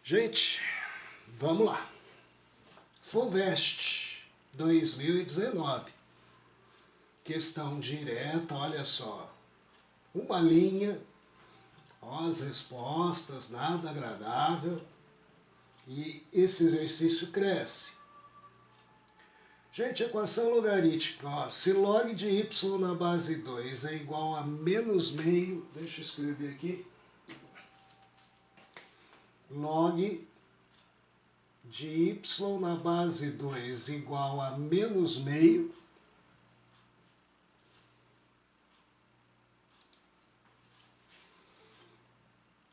Gente, vamos lá. FUVEST 2019. Questão direta, olha só. Uma linha, ó, as respostas, nada agradável. E esse exercício cresce. Gente, equação logarítmica, ó, se log de y na base 2 é igual a menos meio, deixa eu escrever aqui, log de y na base 2 igual a menos meio,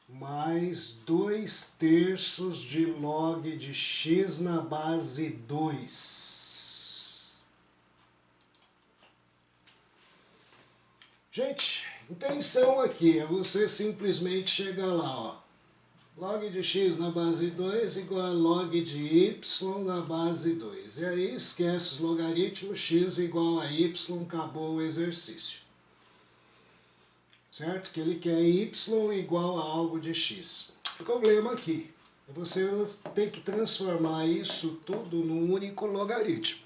mais 2/3 de log de x na base 2. Gente, intenção aqui é você simplesmente chegar lá, ó. Log de x na base 2 igual a log de y na base 2. E aí esquece os logaritmos, x igual a y, acabou o exercício. Certo? Que ele quer y igual a algo de x. O problema aqui é você tem que transformar isso tudo num único logaritmo.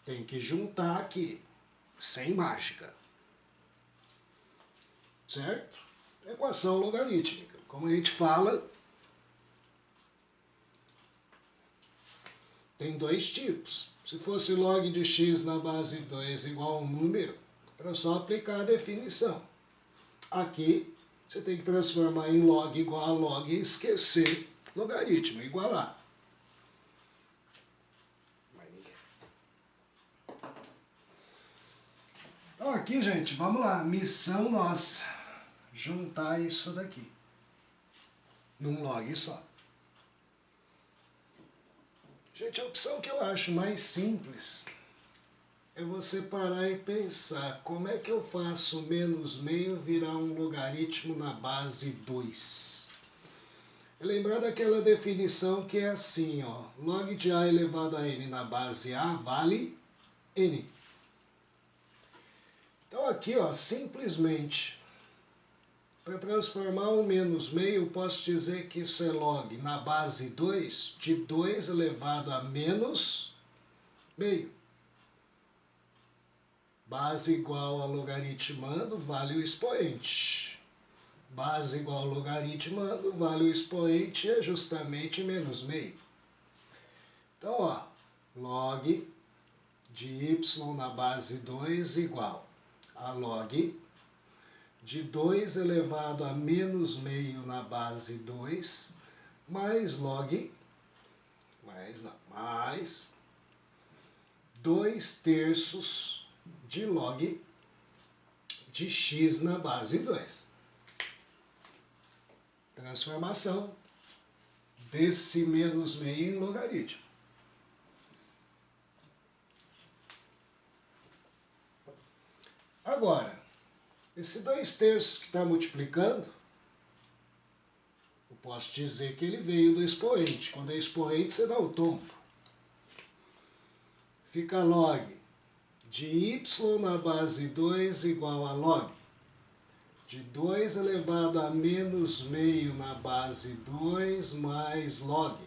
Tem que juntar aqui, sem mágica. Certo? Equação logarítmica. Como a gente fala, tem dois tipos. Se fosse log de x na base 2 igual a um número, era só aplicar a definição. Aqui, você tem que transformar em log igual a log e esquecer logaritmo, igualar. Então aqui, gente, vamos lá. Missão nossa. Juntar isso daqui. Num log só. Gente, a opção que eu acho mais simples é você parar e pensar como é que eu faço menos meio virar um logaritmo na base 2. É lembrar daquela definição que é assim, ó, log de a elevado a n na base a vale n. Então aqui, ó, simplesmente, para transformar o menos meio, eu posso dizer que isso é log na base 2 de 2 elevado a menos meio. Base igual a logaritmando, vale o expoente. Base igual a logaritmando, vale o expoente, é justamente menos meio. Então, ó, log de y na base 2 igual a log de 2 elevado a menos meio na base 2, mais log, mais 2/3 de log de x na base 2. Transformação desse menos meio em logaritmo. Agora, esse 2/3 que está multiplicando, eu posso dizer que ele veio do expoente. Quando é expoente, você dá o tombo. Fica log de y na base 2 igual a log de 2 elevado a menos meio na base 2 mais log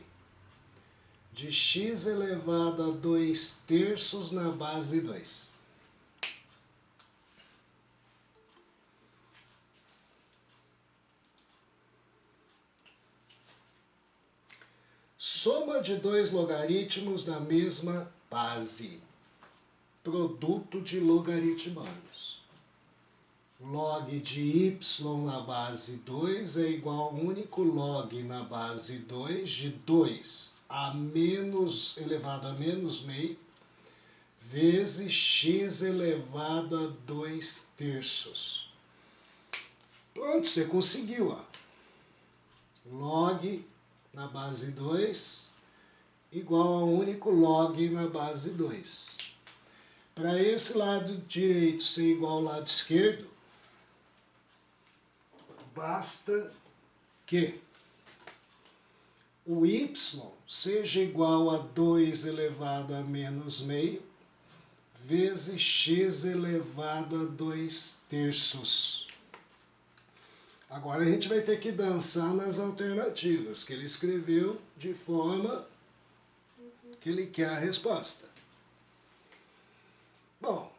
de x elevado a 2/3 na base 2. Soma de dois logaritmos na mesma base. Produto de logaritmandos. Log de y na base 2 é igual ao único log na base 2 de 2 a menos elevado a menos meio vezes x elevado a 2/3. Pronto, você conseguiu, ó. Log na base 2 igual ao único log na base 2. Para esse lado direito ser igual ao lado esquerdo, basta que o y seja igual a 2 elevado a menos meio vezes x elevado a 2/3. Agora a gente vai ter que dançar nas alternativas que ele escreveu de forma que ele quer a resposta. Bom,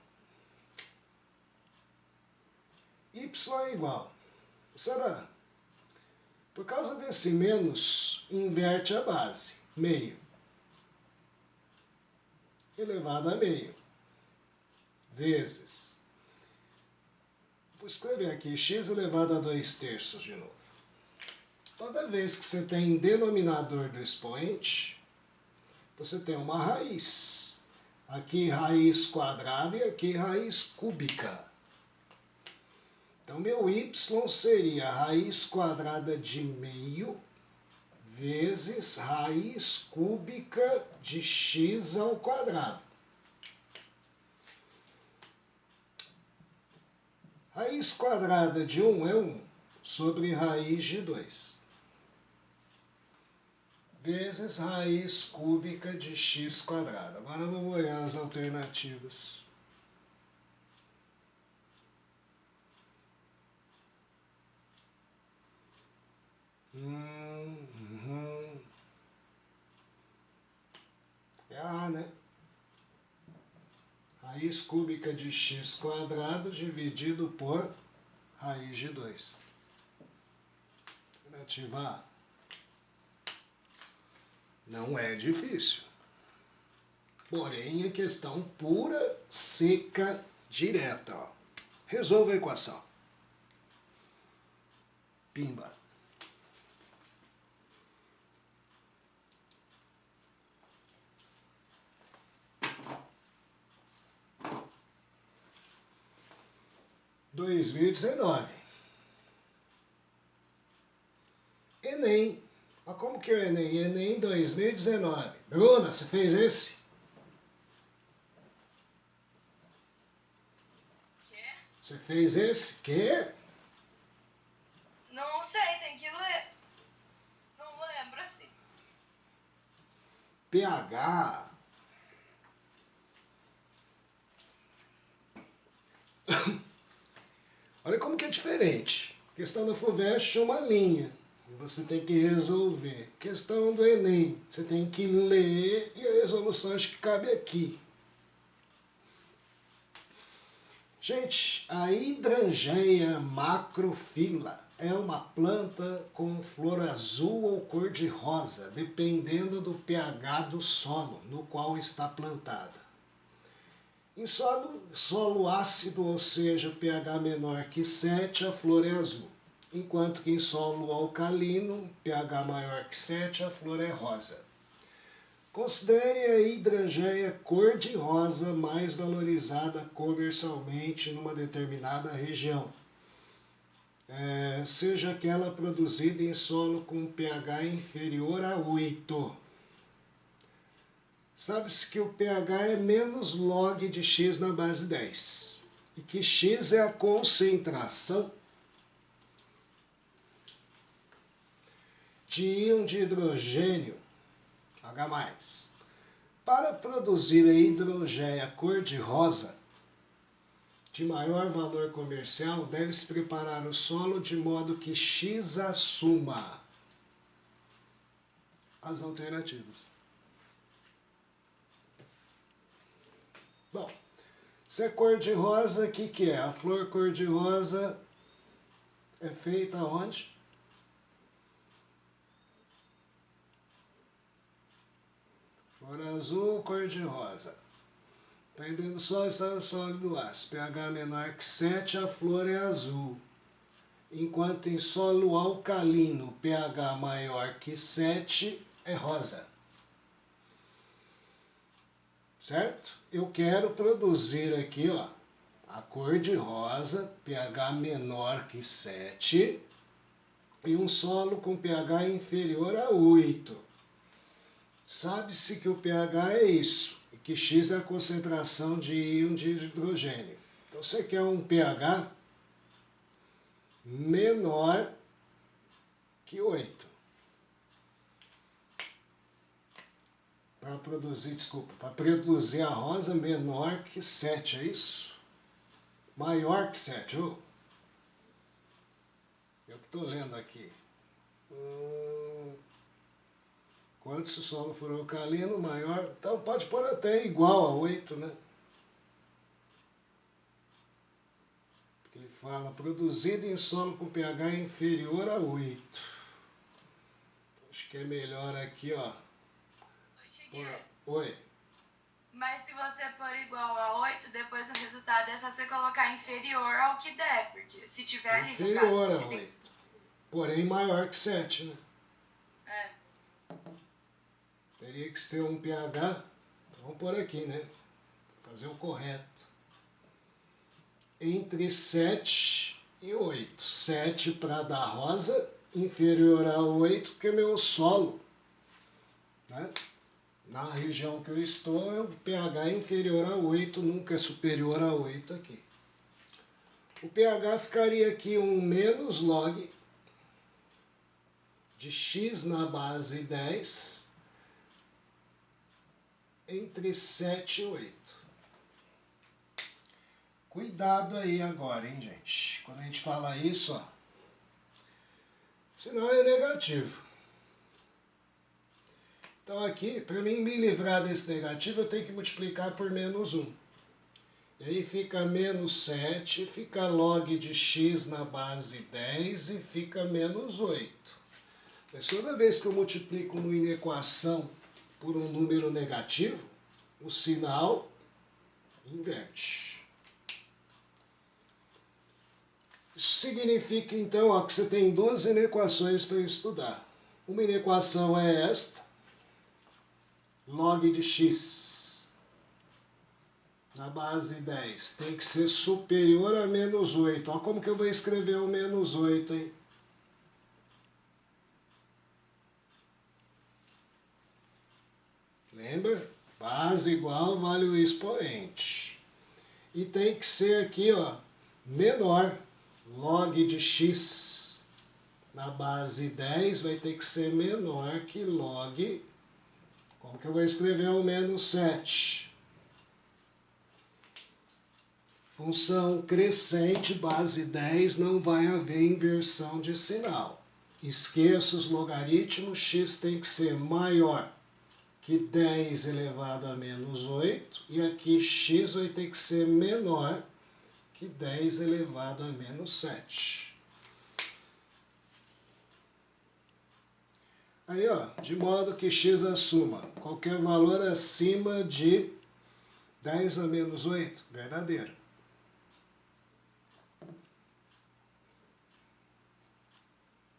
y é igual. Será? Por causa desse menos, inverte a base. Meio. Elevado a meio. Vezes. Vou escrever aqui x elevado a 2/3 de novo. Toda vez que você tem denominador do expoente, você tem uma raiz. Aqui raiz quadrada e aqui raiz cúbica. Então, meu y seria raiz quadrada de meio vezes raiz cúbica de x ao quadrado. Raiz quadrada de 1 é 1 sobre raiz de 2. Vezes raiz cúbica de x quadrado. Agora vamos olhar as alternativas. É A, né? Raiz cúbica de x quadrado dividido por raiz de 2. Alternativa A. Não é difícil. Porém, é questão pura, seca, direta. Ó. Resolva a equação. Pimba. (2019) Enem. Mas como que é o Enem? Enem 2019. Bruna, você fez esse? Quê? Você fez esse? Quê? Não sei, tem que ler. Não lembro assim. pH. Olha como que é diferente. A questão da FUVEST é uma linha. E você tem que resolver. Questão do Enem. Você tem que ler e a resolução acho que cabe aqui. Gente, a hidrangeia macrofila é uma planta com flor azul ou cor de rosa, dependendo do pH do solo no qual está plantada. Em solo ácido, ou seja, pH menor que 7, a flor é azul. Enquanto que em solo alcalino, pH maior que 7, a flor é rosa. Considere a hidrangeia cor-de-rosa mais valorizada comercialmente numa determinada região. Seja aquela produzida em solo com pH inferior a 8. Sabe-se que o pH é menos log de x na base 10. E que x é a concentração de íon de hidrogênio, H+. Para produzir a hidrangeia cor-de-rosa, de maior valor comercial, deve-se preparar o solo de modo que x assuma as alternativas. Bom, se é cor-de-rosa, o que é? A flor cor-de-rosa é feita onde? Flor azul, cor-de-rosa. Dependendo só do estado sólido ácido. pH menor que 7, a flor é azul. Enquanto em solo alcalino, pH maior que 7, é rosa. Certo? Eu quero produzir aqui, ó, a cor de rosa, pH menor que 7, e um solo com pH inferior a 8. Sabe-se que o pH é isso, e que X é a concentração de íon de hidrogênio. Então você quer um pH menor que 8. Para produzir a rosa menor que 7, é isso? Maior que 7, oh. Eu que estou lendo aqui. Quanto se o solo for alcalino, maior... Então pode pôr até igual a 8, né? Porque ele fala, produzido em solo com pH inferior a 8. Acho que é melhor aqui, ó. Oi. Mas se você pôr igual a 8, depois o resultado é só você colocar inferior ao que der, porque se tiver ali inferior a 8. Porém maior que 7, né? É. Teria que ter um pH, vamos pôr aqui, né? Fazer o correto. Entre 7 e 8. 7 para dar rosa, inferior a 8, porque meu solo, né? Na região que eu estou, o pH é inferior a 8, nunca é superior a 8 aqui. O pH ficaria aqui um menos log de x na base 10 entre 7 e 8. Cuidado aí agora, hein, gente? Quando a gente fala isso, ó, senão é negativo. Então aqui, para mim me livrar desse negativo, eu tenho que multiplicar por menos 1. E aí fica menos 7, fica log de x na base 10 e fica menos 8. Mas toda vez que eu multiplico uma equação por um número negativo, o sinal inverte. Isso significa então ó, que você tem duas inequações para estudar. Uma inequação é esta, log de x na base 10 tem que ser superior a menos 8. Olha como que eu vou escrever o menos 8, hein? Lembra? Base igual vale o expoente. E tem que ser aqui, ó, menor. Log de x na base 10 vai ter que ser menor que log. Como que eu vou escrever o menos 7? Função crescente, base 10, não vai haver inversão de sinal. Esqueça os logaritmos, x tem que ser maior que 10 elevado a menos 8, e aqui x vai ter que ser menor que 10 elevado a menos 7. Aí, ó, de modo que x assuma qualquer valor acima de 10 a menos 8, verdadeiro.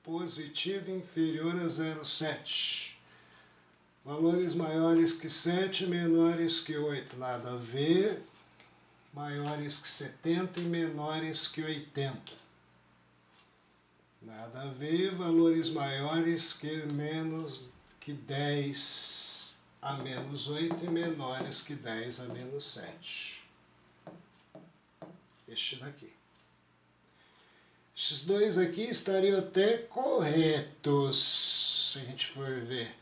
Positivo inferior a 0,7. Valores maiores que 7, menores que 8, nada a ver. Maiores que 70 e menores que 80. Nada a ver. Valores maiores que menos que 10 a menos 8 e menores que 10 a menos 7. Este daqui. Esses dois aqui estariam até corretos, se a gente for ver.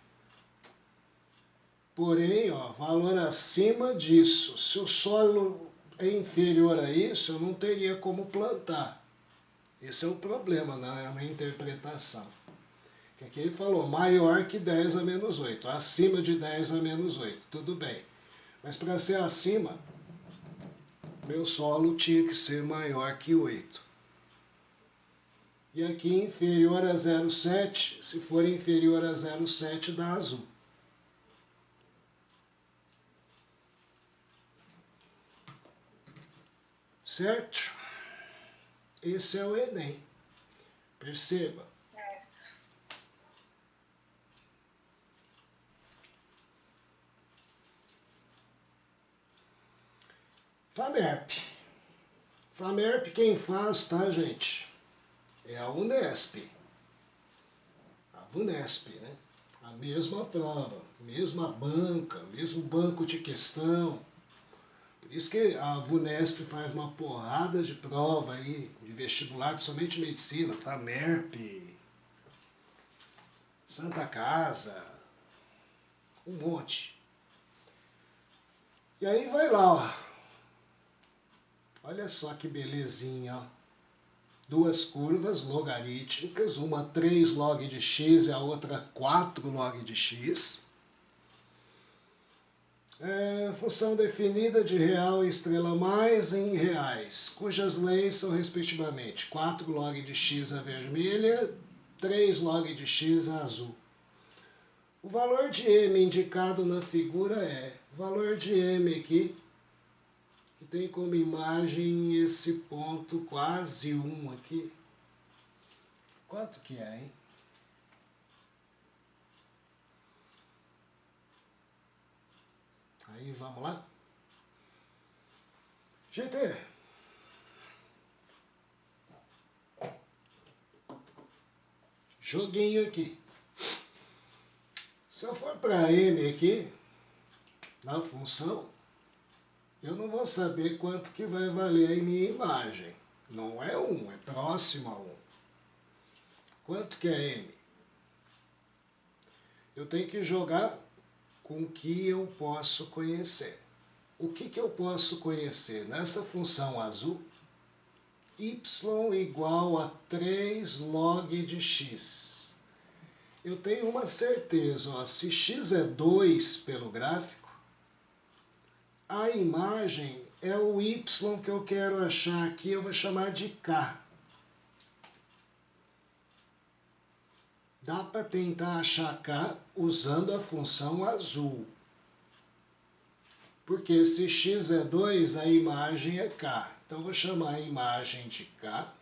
Porém, ó, valor acima disso. Se o solo é inferior a isso, eu não teria como plantar. Esse é o problema na interpretação. Que aqui ele falou maior que 10 a menos 8. Acima de 10 a menos 8. Tudo bem. Mas para ser acima, meu solo tinha que ser maior que 8. E aqui inferior a 0,7, se for inferior a 0,7 dá azul. Certo? Esse é o Enem. Perceba. FAMERP. FAMERP quem faz, tá, gente? É a Unesp. A VUNESP, né? A mesma prova, mesma banca, mesmo banco de questão. Por isso que a VUNESP faz uma porrada de prova aí, de vestibular, principalmente medicina, FAMERP, Santa Casa, um monte. E aí vai lá, ó. Olha só que belezinha, ó. duas curvas logarítmicas, uma 3 log de x e a outra 4 log de x. Função definida de real e estrela mais em reais, cujas leis são respectivamente 4 log de x a vermelha, 3 log de x a azul. O valor de m indicado na figura é o valor de m aqui, que tem como imagem esse ponto quase 1 aqui. Quanto que é, hein? Aí, vamos lá? GT. Joguinho aqui. Se eu for para m aqui, na função, eu não vou saber quanto que vai valer a minha imagem. Não é 1, é próximo a 1. Quanto que é m? Eu tenho que jogar com o que eu posso conhecer. O que eu posso conhecer? Nessa função azul, y igual a 3 log de x. Eu tenho uma certeza, ó, se x é 2 pelo gráfico, a imagem é o y que eu quero achar aqui, eu vou chamar de k. Dá para tentar achar k usando a função azul. Porque se x é 2, a imagem é k. Então, vou chamar a imagem de k.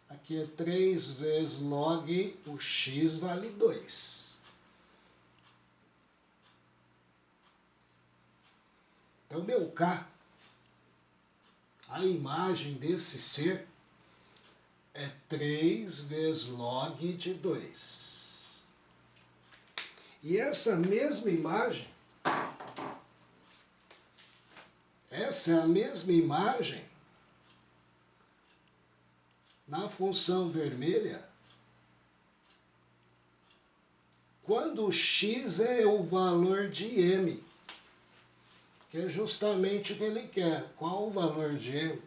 Aqui é 3 vezes log, o x vale 2. Então, meu k, a imagem desse ser, é 3 vezes log de 2. E essa mesma imagem, essa é a mesma imagem na função vermelha, quando o x é o valor de m, que é justamente o que ele quer. Qual o valor de m?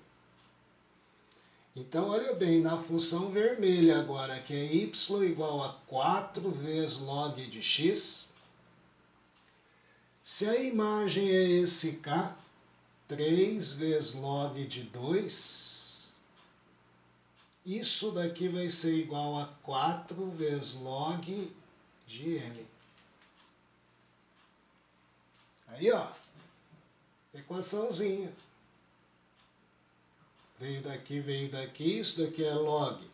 Então, olha bem, na função vermelha agora, que é y igual a 4 vezes log de x, se a imagem é esse k, 3 vezes log de 2, isso daqui vai ser igual a 4 vezes log de m. Aí, ó, equaçãozinha. Veio daqui, isso daqui é log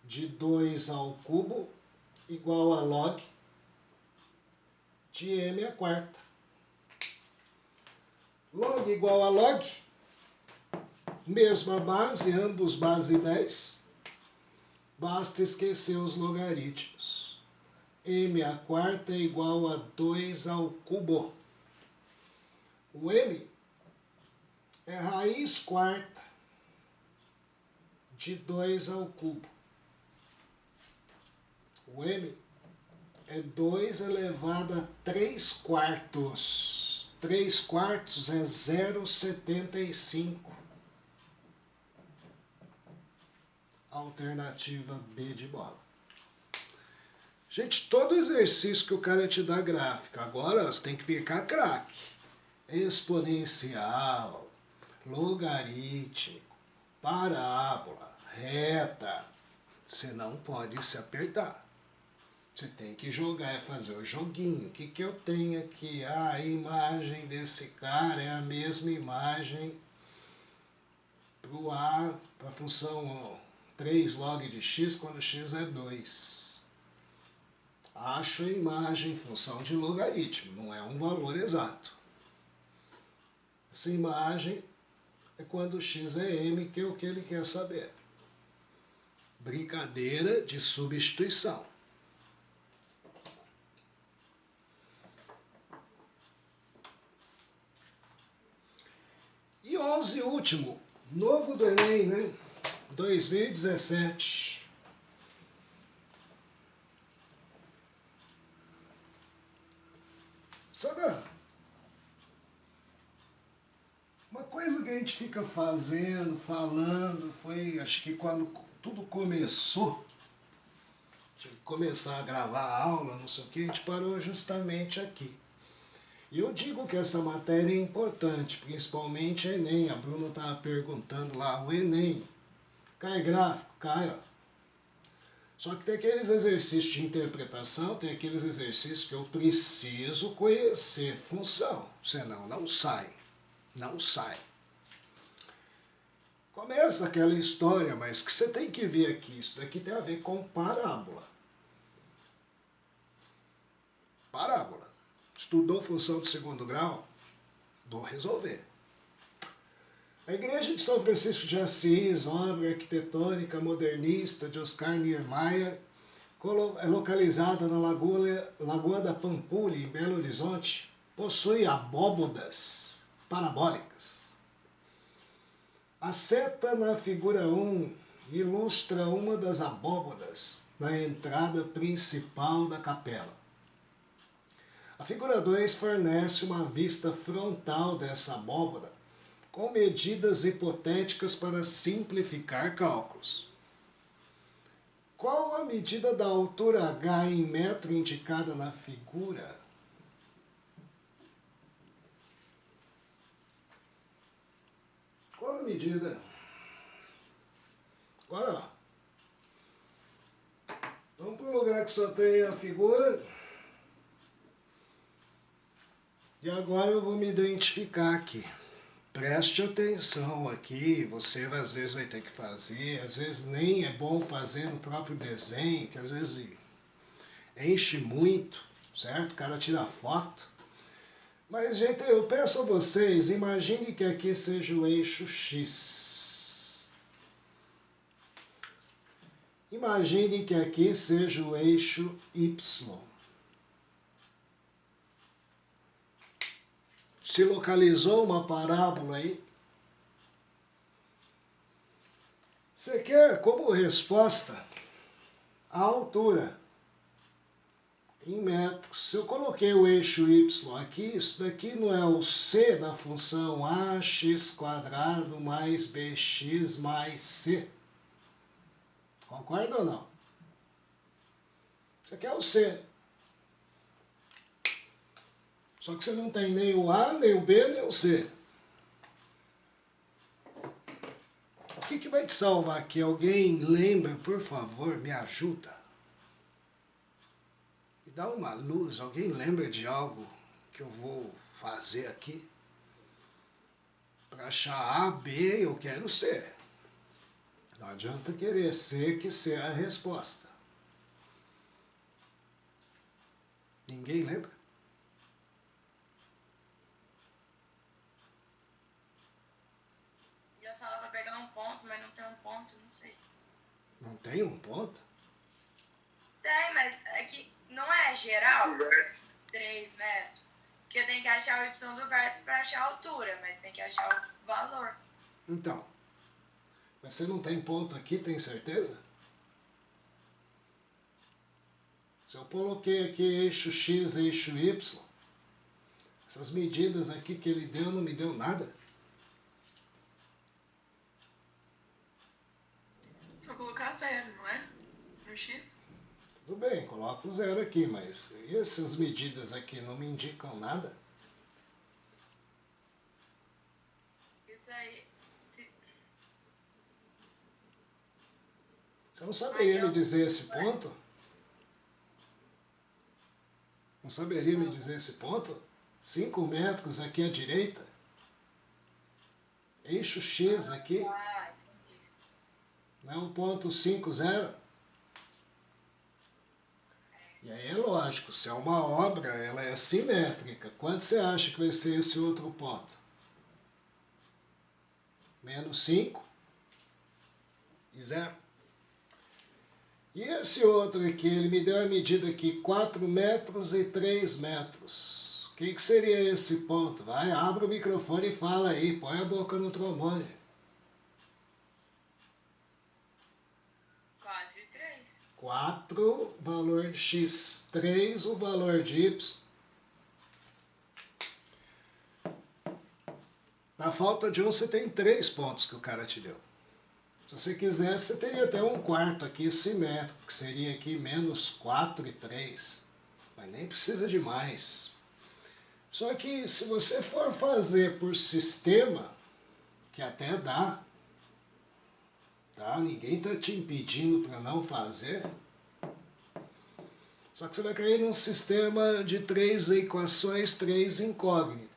de 2 ao cubo igual a log de m à quarta. Log igual a log, mesma base, ambos base 10. Basta esquecer os logaritmos. M à quarta é igual a 2 ao cubo. O m é raiz quarta de 2 ao cubo. O m é 2 elevado a 3 quartos. 3 quartos é 0,75. Alternativa B de bola. Gente, todo exercício que o cara te dá gráfica, agora você tem que ficar craque. Exponencial, logarítmico, parábola, reta. Você não pode se apertar. Você tem que jogar, fazer o joguinho. O que eu tenho aqui? A imagem desse cara é a mesma imagem para a função 3 log de x quando x é 2. Acho a imagem em função de logaritmo, não é um valor exato. Essa imagem é quando x é m, que é o que ele quer saber. Brincadeira de substituição. E 11, último, novo do Enem, né? 2017. Sabe, Uma coisa que a gente fica fazendo, falando, foi, acho que quando tudo começou, tinha que começar a gravar a aula, não sei o que, a gente parou justamente aqui. E eu digo que essa matéria é importante, principalmente Enem. A Bruna estava perguntando lá, o Enem, cai gráfico, cai, ó. Só que tem aqueles exercícios de interpretação, tem aqueles exercícios que eu preciso conhecer função, senão não sai, não sai. Começa aquela história, mas que você tem que ver aqui, isso daqui tem a ver com parábola. Parábola. Estudou função de segundo grau? Vou resolver. A igreja de São Francisco de Assis, obra arquitetônica modernista de Oscar Niemeyer, é localizada na Lagoa da Pampulha, em Belo Horizonte, possui abóbodas parabólicas. A seta na figura 1 ilustra uma das abóbodas na entrada principal da capela. A figura 2 fornece uma vista frontal dessa abóboda, com medidas hipotéticas para simplificar cálculos. Qual a medida da altura h em metro indicada na figura? Qual a medida? Agora, ó. Vamos para um lugar que só tem a figura. E agora eu vou me identificar aqui. Preste atenção aqui, você às vezes vai ter que fazer, às vezes nem é bom fazer no próprio desenho, que às vezes enche muito, certo? O cara tira foto. Mas, gente, eu peço a vocês, imagine que aqui seja o eixo X. Imagine que aqui seja o eixo Y. Se localizou uma parábola aí? Você quer como resposta a altura em metros. Se eu coloquei o eixo Y aqui, isso daqui não é o C da função ax² mais bx mais c. Concorda ou não? Isso aqui é o C. Só que você não tem nem o A, nem o B, nem o C. O que vai te salvar aqui? Alguém lembra, por favor, me ajuda? Me dá uma luz, alguém lembra de algo que eu vou fazer aqui? Para achar A, B, eu quero C. Não adianta querer C, que C é a resposta. Ninguém lembra? Já falava pra pegar um ponto, mas não tem um ponto, não sei. Não tem um ponto? Tem, mas é que não é geral. 3 metros. Porque eu tenho que achar o Y do vértice para achar a altura, mas tem que achar o valor. Então, mas você não tem ponto aqui, tem certeza? Se eu coloquei aqui eixo X, eixo Y, essas medidas aqui que ele deu não me deu nada? Só colocar 0, não é? No X? Tudo bem, coloco o 0 aqui, mas essas medidas aqui não me indicam nada? Isso aí. Você não saberia me dizer esse ponto? Não saberia me dizer esse ponto? 5 metros aqui à direita. Eixo X aqui. Ah, entendi. Não é o ponto 5, 0? E aí é lógico, se é uma obra, ela é simétrica. Quanto você acha que vai ser esse outro ponto? Menos 5 e 0. E esse outro aqui, ele me deu a medida aqui, 4 metros e 3 metros. O que seria esse ponto? Vai, abre o microfone e fala aí, põe a boca no trombone. 4 e 3. 4, valor de x. 3, o valor de y. Na falta de um, você tem 3 pontos que o cara te deu. Se você quisesse, você teria até um quarto aqui simétrico, que seria aqui menos 4 e 3. Mas nem precisa de mais. Só que se você for fazer por sistema, que até dá, tá? Ninguém está te impedindo para não fazer. Só que você vai cair num sistema de 3 equações, 3 incógnitas.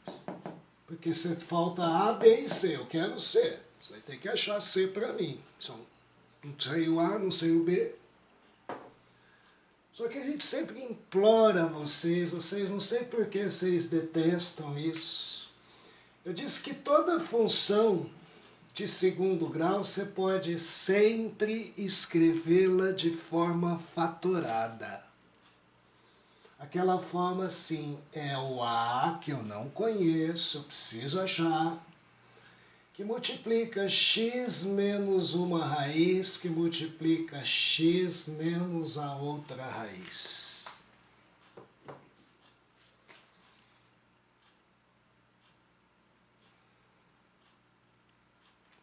Porque você falta A, B e C. Eu quero C. Você vai ter que achar C para mim. Não sei o A, não sei o B. Só que a gente sempre implora vocês não sei por que vocês detestam isso. Eu disse que toda função de segundo grau você pode sempre escrevê-la de forma fatorada. Aquela forma assim, é o A que eu não conheço, eu preciso achar, que multiplica x menos uma raiz, que multiplica x menos a outra raiz.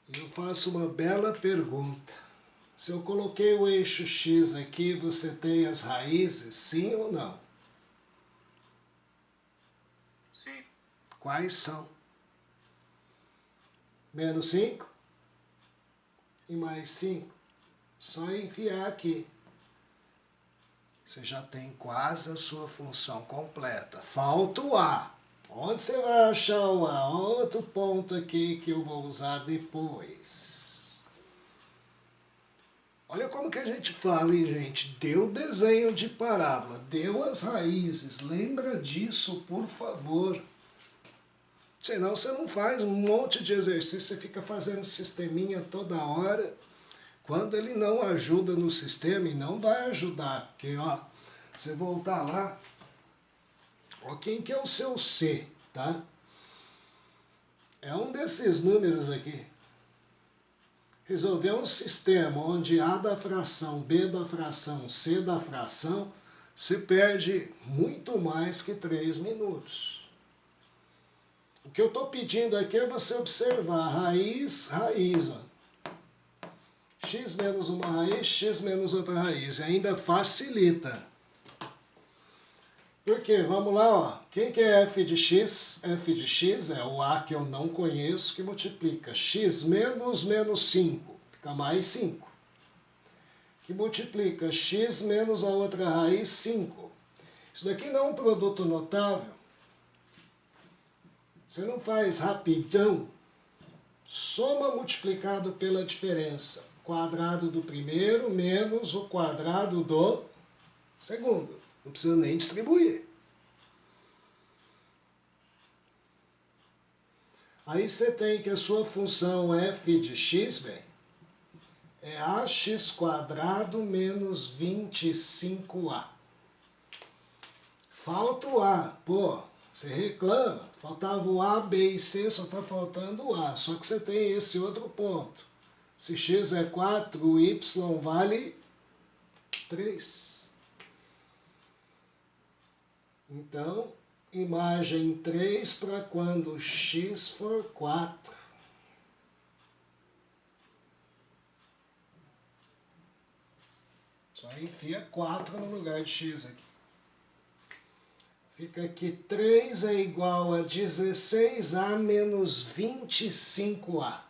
E eu faço uma bela pergunta. Se eu coloquei o eixo x aqui, você tem as raízes, sim ou não? Sim. Quais são? Menos 5 e mais 5. Só enfiar aqui. Você já tem quase a sua função completa. Falta o A. Onde você vai achar o A? Outro ponto aqui que eu vou usar depois. Olha como que a gente fala, hein, gente? Deu desenho de parábola, deu as raízes. Lembra disso, por favor. Senão você não faz um monte de exercício, você fica fazendo sisteminha toda hora. Quando ele não ajuda no sistema, e não vai ajudar, porque ó, você voltar lá, ó, quem que é o seu C, tá? É um desses números aqui. Resolver um sistema onde A da fração, B da fração, C da fração, você perde muito mais que 3 minutos. O que eu estou pedindo aqui é você observar raiz, raiz, ó. X menos uma raiz, x menos outra raiz. E ainda facilita. Por quê? Vamos lá, ó. Quem que é f de x? F de x é o A que eu não conheço, que multiplica x menos 5. Fica mais 5. Que multiplica x menos a outra raiz, 5. Isso daqui não é um produto notável. Você não faz rapidão. Soma multiplicado pela diferença. Quadrado do primeiro menos o quadrado do segundo. Não precisa nem distribuir. Aí você tem que a sua função f de x, bem, é ax² menos 25a. Falta o a. Pô, você reclama. Faltava o a, b e c, só está faltando o a. Só que você tem esse outro ponto. Se x é 4, o y vale 3. Então, imagem 3 para quando x for 4. Só enfia 4 no lugar de x aqui. Fica que 3 é igual a 16a menos 25a.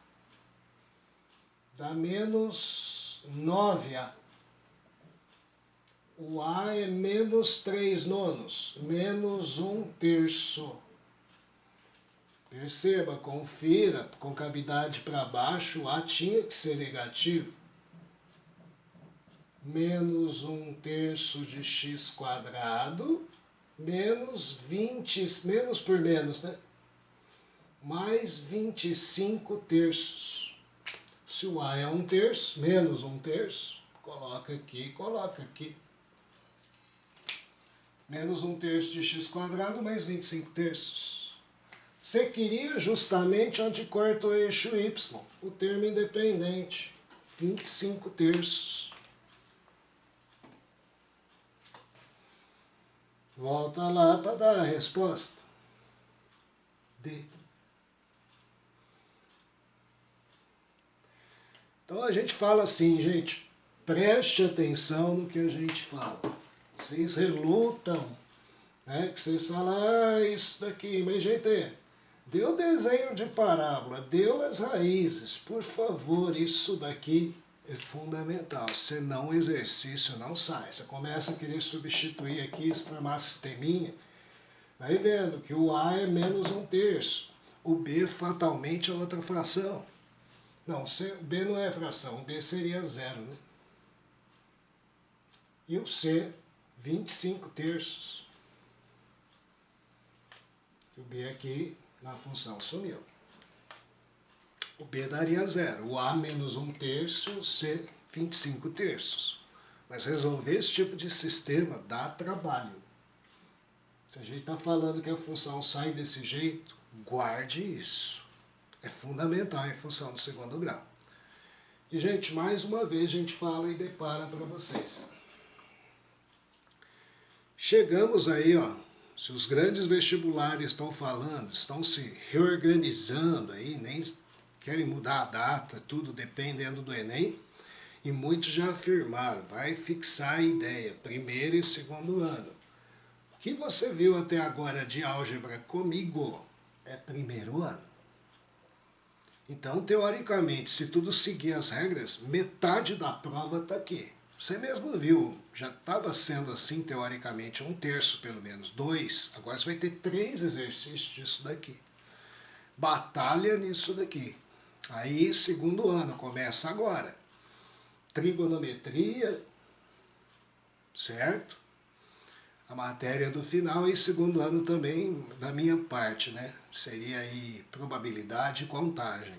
Dá menos 9a. O A é menos 3 nonos, menos 1/3. Perceba, confira, com cavidade para baixo, o A tinha que ser negativo. Menos 1/3 de x², menos 20, menos por menos, né? Mais 25/3. Se o A é 1/3, menos 1/3, coloca aqui, coloca aqui. Menos 1/3 de x² mais 25/3. Você queria justamente onde corta o eixo y, o termo independente, 25/3. Volta lá para dar a resposta. D. Então a gente fala assim, gente, preste atenção no que a gente fala. Vocês relutam, né? Que vocês falam, isso daqui, mas gente, dê o desenho de parábola, dê as raízes, por favor, isso daqui é fundamental, senão o exercício não sai. Você começa a querer substituir aqui, formar sisteminha, vai vendo que o A é menos 1/3, o B fatalmente é outra fração. Não, o B não é fração, o B seria 0, né? E o C, 25/3. O B aqui na função sumiu. O B daria 0. O A menos 1/3, o C 25/3. Mas resolver esse tipo de sistema dá trabalho. Se a gente está falando que a função sai desse jeito, guarde isso. É fundamental em função do segundo grau. E, gente, mais uma vez a gente fala e depara para vocês. Chegamos aí, ó. Se os grandes vestibulares estão falando, estão se reorganizando aí, nem querem mudar a data, tudo dependendo do Enem, e muitos já afirmaram, vai fixar a ideia, primeiro e segundo ano. O que você viu até agora de álgebra comigo é primeiro ano. Então, teoricamente, se tudo seguir as regras, metade da prova está aqui. Você mesmo viu, já estava sendo assim, teoricamente, 1/3 pelo menos, 2. Agora você vai ter 3 exercícios disso daqui. Batalha nisso daqui. Aí, segundo ano, começa agora. Trigonometria, certo? A matéria do final e segundo ano também, da minha parte, né? Seria aí probabilidade e contagem.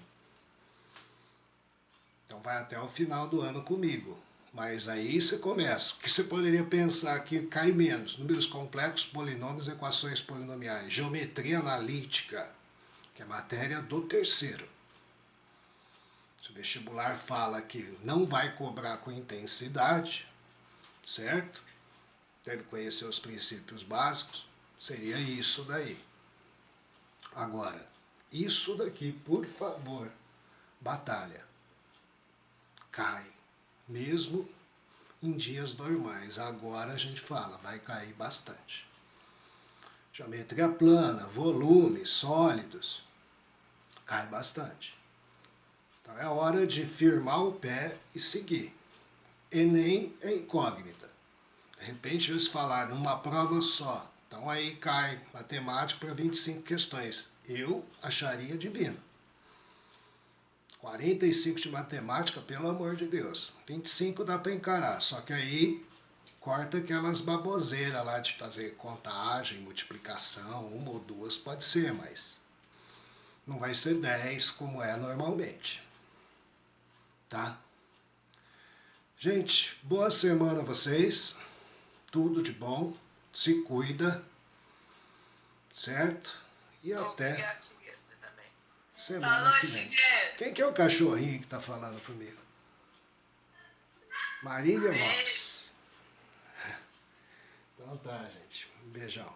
Então vai até o final do ano comigo. Mas aí você começa. O que você poderia pensar que cai menos? Números complexos, polinômios, equações polinomiais. Geometria analítica, que é matéria do terceiro. Se o vestibular fala que não vai cobrar com intensidade, certo? Deve conhecer os princípios básicos, seria isso daí. Agora, isso daqui, por favor, batalha. Cai, mesmo em dias normais. Agora a gente fala, vai cair bastante. Geometria plana, volumes, sólidos, cai bastante. Então é hora de firmar o pé e seguir. Enem é incógnita. De repente eles falaram uma prova só. Então aí cai matemática para 25 questões. Eu acharia divino. 45 de matemática, pelo amor de Deus. 25 dá para encarar, só que aí corta aquelas baboseiras lá de fazer contagem, multiplicação, uma ou duas pode ser, mas não vai ser 10 como é normalmente. Tá? Gente, boa semana a vocês. Tudo de bom. Se cuida. Certo? E até semana que vem. Quem que é o cachorrinho que tá falando comigo? Marília Lopes. Então tá, gente. Um beijão.